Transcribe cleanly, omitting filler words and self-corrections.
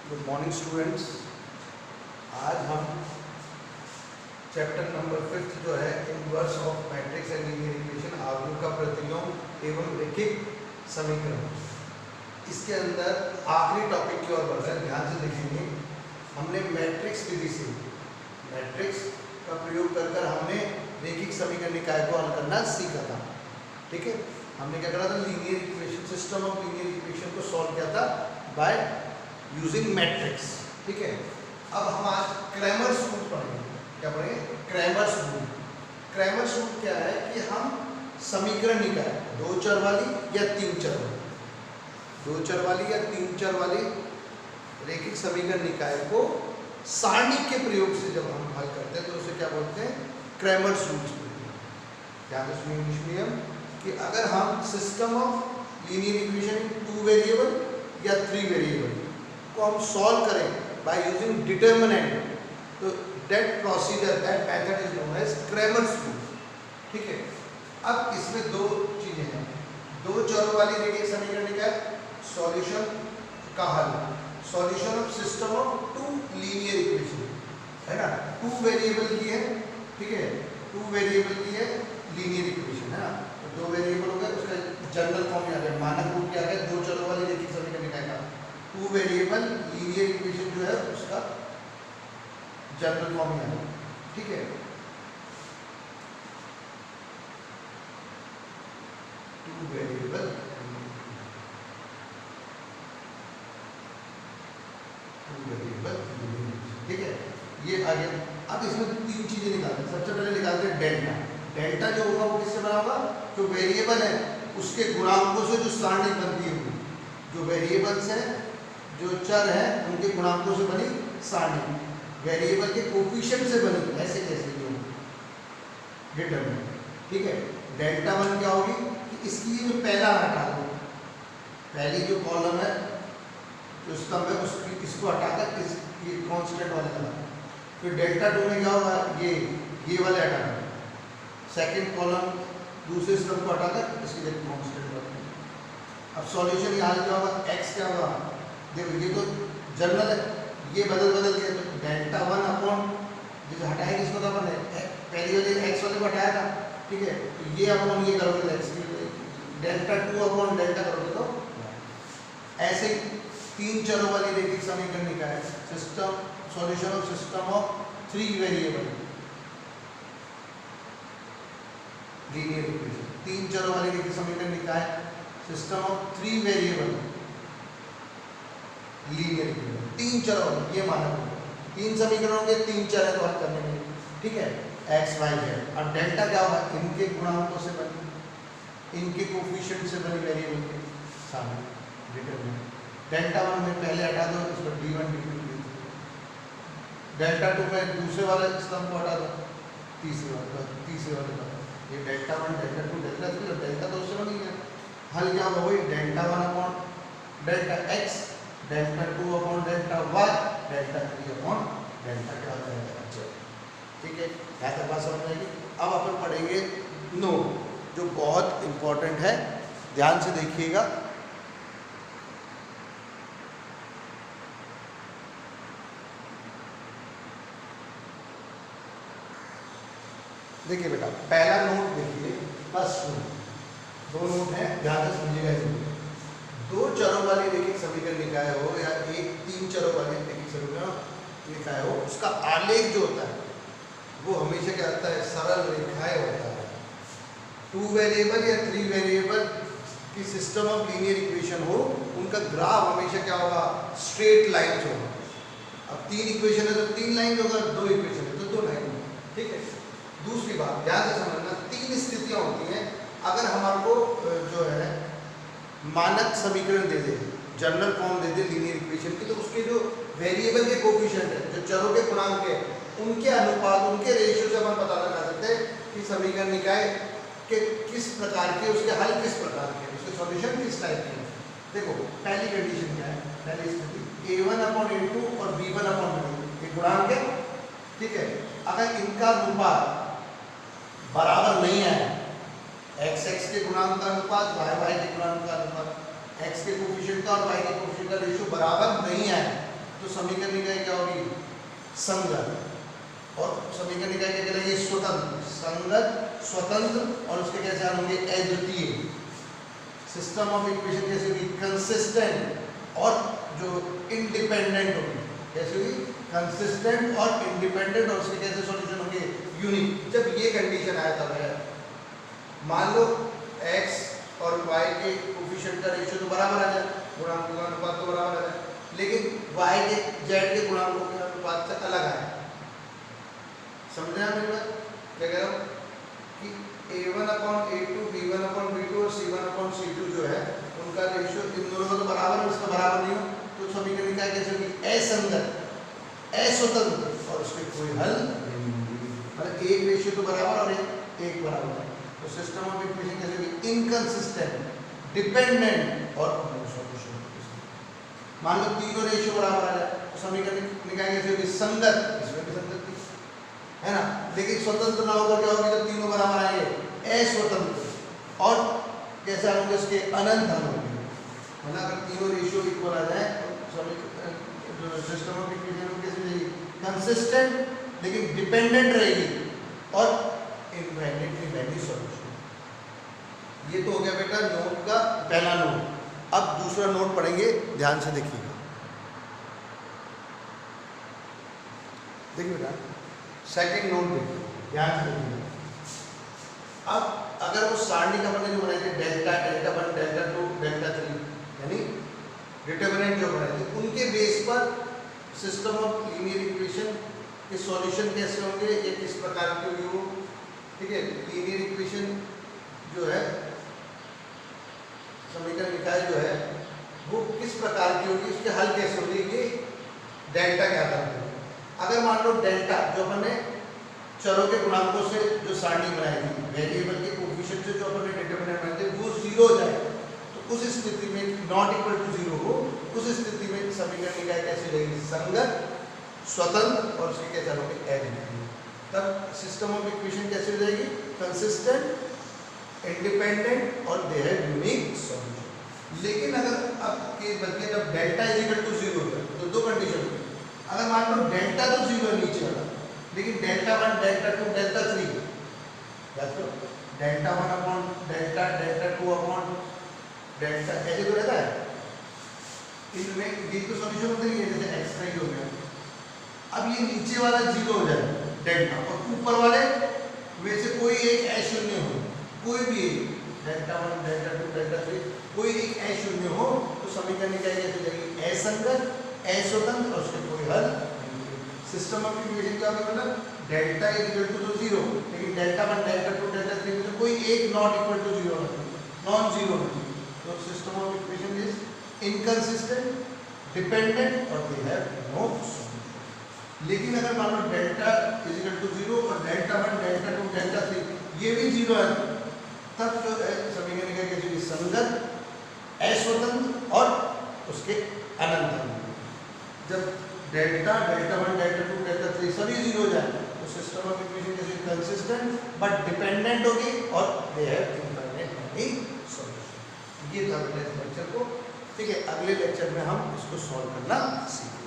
Good morning students. आज हम chapter number 5 जो है inverse of matrix and linear equation आव्यूह का प्रतिलोम एवं रैखिक समीकरण, इसके अंदर आखिरी टॉपिक की ओर बढ़ रहे हैं। ध्यान से देखेंगे, हमने मैट्रिक्स विधि से मैट्रिक्स का प्रयोग कर हमने रैखिक समीकरण निकाय को हल करना सीखा था। ठीक है, हमने क्या करा था, linear equation, system of linear equation को सॉल्व किया था बाय यूजिंग मैट्रिक्स। ठीक है, अब हम आज क्रैमर्स रूल पढ़ेंगे। क्या पढ़ेंगे? Cramer's rule. क्रैमर्स रूल क्या है कि हम समीकरण निकाय, दो चर वाली या तीन चर वाली, दो चर वाली या तीन चर वाली रैखिक समीकरण निकाय को सारणी के प्रयोग से जब हम हल करते हैं तो उसे क्या बोलते हैं? क्रैमर्स रूल बोलते हैं। ध्यान रखिए इंग्लिश मीडियम कि अगर हम system of linear equation in 2 variable या 3 वेरिएबल को हम सॉल्व करें बाय यूजिंग डिटर्मिनेंट, तो that procedure, that method is known as Cramer's rule. ठीक है, अब इसमें दो चीजें हैं, दो चरों वाली रैखिक समीकरण निकाय, सॉल्यूशन का हल, solution of system of 2 linear equation, है ना, 2 वेरिएबल की है। ठीक है, 2 वेरिएबल की है लीनियर इक्वेशन, है ना, तो 2 वेरिएबल हो गए, उसका जनरल फॉर्म आ गया, मानक रूप क्या है, दो चरों वाली रैखिक समीकरण निकाय का 2 वेरिएबल लीनियर इक्वेशन जो है उसका जनरल फॉर्म आ गया। ठीक है, 2 वेरिएबल, ठीक है, ये आ गया। अब इसमें तीन चीजें निकालते हैं। सबसे पहले निकालते हैं डेल्टा। डेल्टा जो होगा वो किससे बना होगा? जो वेरिएबल है उसके गुणांकों से जो सारणी बनती है, जो वेरिएबल्स हैं, जो चर है, उनके गुणांकों से बनी सारणी, वेरिएबल के कोफिशिएंट से बनी, ऐसे कैसे जो डिटरमिनेंट। ठीक है, डेल्टा 1 क्या होगी कि इसकी जो पहला हटा दो, पहली जो कॉलम है, जो स्तंभ है, उसकी इसको हटाकर इस ये कांस्टेंट वाले लगा, फिर डेल्टा 2 में क्या होगा, ये वाले हटाना, सेकंड कॉलम दूसरे स्तंभ को हटाकर इसकी जगह कांस्टेंट वाले। अब सॉल्यूशन यहाँ क्या होगा, x क्या होगा, देखो ये तो जनरल है, ये बदल के तो डेल्टा 1 अपॉन जो हटाएंगे इसको तो अपन पहली वाले x वाले को हटाया था। ठीक है, तो ये अपॉन ये करोगे तो x की डेल्टा 2 अपॉन डेल्टा करोगे तो ऐसे तीन चरों वाली रैखिक समीकरण निकाय, system, solution of system of 3 variable linear equation, तीन चरों वाली रैखिक समीकरण निकाय, system of 3 variable linear equation, तीन चरों, ये माना तीन समीकरणों के तीन चर है तो हल करने में। ठीक है, x y z। और डेल्टा क्या होगा, इनके गुणांकों से बनी, इनके कोफिशिएंट से बनी वेरिएबल के सामने डिटरमिनेंट। डेल्टा 1 में पहले हटा दो, इसको d1 d2 d3, डेल्टा 2 में दूसरे वाले स्तंभ को हटा दो, तीसरे वाले का ये डेल्टा 1 डेल्टा 2 डेल्टा 3 और डेल्टा तो उससे बनी है। हल क्या होगा, वही delta 1 upon delta x, delta 2 upon delta y, delta 3 upon delta क्या हो जाएगा। ठीक है, यहाँ तक बात समझ आएगी। अब अपन पढ़ेंगे नोट, जो बहुत इंपॉर्टेंट है, ध्यान से देखिएगा। देखिए बेटा, पहला नोट देखिए, फर्स्ट नोट, दो नोट हैं, ध्यान से समझिएगा इसमें। दो चरों वाली रैखिक समीकरण निकाय हो या एक तीन चरों वाली रैखिक समीकरण निकाय हो, उसका आलेख जो होता है वो हमेशा क्या होता है, सरल रेखाएं होता है। 2 वेरिएबल या 3 वेरिएबल की सिस्टम ऑफ लीनियर इक्वेशन हो, उनका ग्राफ हमेशा क्या होगा, स्ट्रेट लाइन्स होगा। अब 3 इक्वेशन है तो 3 लाइन होगा, 2 इक्वेशन है तो 2 लाइन होगा। ठीक है, दूसरी बात ध्यान से समझना, 3 स्थितियां होती हैं। अगर हमारे जो है मानक समीकरण दे दे, जनरल फॉर्म दे दे लीनियर इक्वेशन की, तो उसके जो वेरिएबल के कोफिशिएंट है, जो चरों के गुणांक है, उनके अनुपात, उनके रेशियो से हम पता लगा सकते हैं कि समीकरण निकाय के किस प्रकार के, उसके हल किस प्रकार के, उसके सॉल्यूशन किस टाइप के। देखो पहली कंडीशन क्या है, पहली स्थिति a1 अपॉन a2 और b1 अपॉन b2, ये गुणांक है। ठीक है, अगर इनका अनुपात बराबर नहीं है, x के गुणांक का अनुपात y के गुणांक का अनुपात, x के कोफिशिएंट का और y के कोफिशिएंट का रेशियो बराबर नहीं है, तो समीकरण निकाय क्या होगी? संगत। और समीकरण निकाय क्या कहलाएगी? स्वतंत्र। संगत, स्वतंत्र और उसके कैसे होंगे? अद्वितीय। सिस्टम ऑफ इक्वेशन कैसे होगी? कंसिस्टेंट और जो इंडिपेंडेंट होगी। कैसे होगी? कंसिस्टेंट और इंडिपेंडेंट और उसके कैसे सॉल्यूशन होंगे? यूनिक। जब ये कंडीशन आया तब है, मान लो x और y के कोफिशिएंट का रेशियो तो बराबर आ जाए, गुणांकों का अनुपात तो बराबर आ जाए, लेकिन y के z के गुणांकों के अनुपात से अलग आए। समझ रहे हैं मेरी बात? क्या कह रहा हूँ कि a1/a2, b1/b2 और c1/c2 जो है उनका रेशियो इन दोनों का तो बराबर है, उसका बराबर नहीं हो तो समीकरण क्या कैसे होगी? असंगत, अस्वतंत्र और उसके कोई हल नहीं होगी। मतलब एक रेशियो तो बराबर और एक बराबर है, तो सिस्टम ऑफ इक्वेशन कैसे होगी? इनकंसिस्टेंट, डिपेंडेंट और नो सॉल्यूशन। मान लो तीनों रेशियो बराबर आ जाए तो समीकरण निकाय कैसे होगी? संगत, इसमें भी संगत थी है ना, लेकिन स्वतंत्र ना होकर क्या होगी? जब तीनों बराबर आएंगे अस्वतंत्र और कैसे होंगे? उसके अनंत हल होंगे। मतलब अगर तीनों रेशियो इक्वल आ जाए तो सिस्टम ऑफ इक्वेशन कैसे रहेगी? कंसिस्टेंट लेकिन डिपेंडेंट रहेगी और इनफाइनाइटली वैल्यू सॉल्यूशन। ये तो हो गया बेटा नोट का पहला नोट। अब दूसरा नोट पढ़ेंगे, ध्यान से देखिएगा। देखिए बेटा सेकंड नोट देखिए, ध्यान से देखिएगा। अब अगर वो सारणी का मैंने जो बनाई थी डेल्टा, डेल्टा 1, डेल्टा 2, डेल्टा 3 यानी डिटरमिनेंट जो बनाए थे, उनके बेस पर सिस्टम ऑफ लीनियर इक्वेशन के सॉल्यूशन कैसे होंगे, ये किस प्रकार के होंगे वो, ठीक है। लीनियर इक्वेशन जो है समीकरण निकाय जो है वो किस प्रकार की होगी, उसके हल कैसे होंगे, ये डेल्टा क्या करते हैं। अगर मान लो डेल्टा जो अपन ने चरों के गुणांकों से जो सारणी बनाई थी, वेरिएबल के कोफिशिएंट से जो अपन ने डिटरमिनेंट बनाए थे, वो 0 हो जाए तो उस स्थिति में नॉट इक्वल टू 0 हो, उस स्थिति में समीकरण निकाय कैसे रहेगी? संगत, स्वतंत्र और उसके कैसे होंगे? अद्वितीय। तब सिस्टम ऑफ इक्वेशन कैसे हो जाएगी? कंसिस्टेंट, इंडिपेंडेंट और दे हैव यूनिक सॉल्यूशन। लेकिन अगर अब के बल्कि जब डेल्टा इज इक्वल टू 0 होता है तो दो कंडीशन होती है। अगर मान लो डेल्टा तो 0 है नीचे वाला, लेकिन delta 1, delta 2, delta 3 delta 1 upon delta, delta 2 upon delta ऐसे तो रहता है। इनमें ये तो सॉल्यूशन होता ही है, जैसे एक्स्ट्रा ही हो गया। अब ये नीचे वाला 0 हो जाए डेल्टा और ऊपर वाले में से कोई एक अशून्य हो, कोई भी एक डेल्टा 1, डेल्टा 2, डेल्टा 3 कोई एक अशून्य हो तो समीकरण निकाय कैसे हो जाएगी? असंगत, अस्वतंत्र और उसके कोई हल। सिस्टम ऑफ इक्वेशन का मतलब डेल्टा इज इक्वल टू 0, लेकिन डेल्टा 1, डेल्टा 2, डेल्टा 3 में से कोई एक नॉट इक्वल टू 0 नहीं, नॉन जीरो नहीं, तो system of equation is inconsistent, dependent और दे हैव नो सॉल्यूशन। लेकिन अगर मान लो डेल्टा इज इक्वल टू 0 और डेल्टा 1, डेल्टा 2, डेल्टा 3 ये भी 0 है, तब जो है समीकरण निकाय कैसे होगी? संगत, अस्वतंत्र और उसके अनंत। जब डेल्टा, डेल्टा 1, डेल्टा 2, डेल्टा 3 सभी 0 हो जाए तो सिस्टम ऑफ इक्वेशन कैसे? कंसिस्टेंट बट डिपेंडेंट होगी और दे हैव इनफाइनाइट सॉल्यूशन। ये था लेक्चर को, ठीक है। अगले लेक्चर में हम इसको सॉल्व करना सीखेंगे।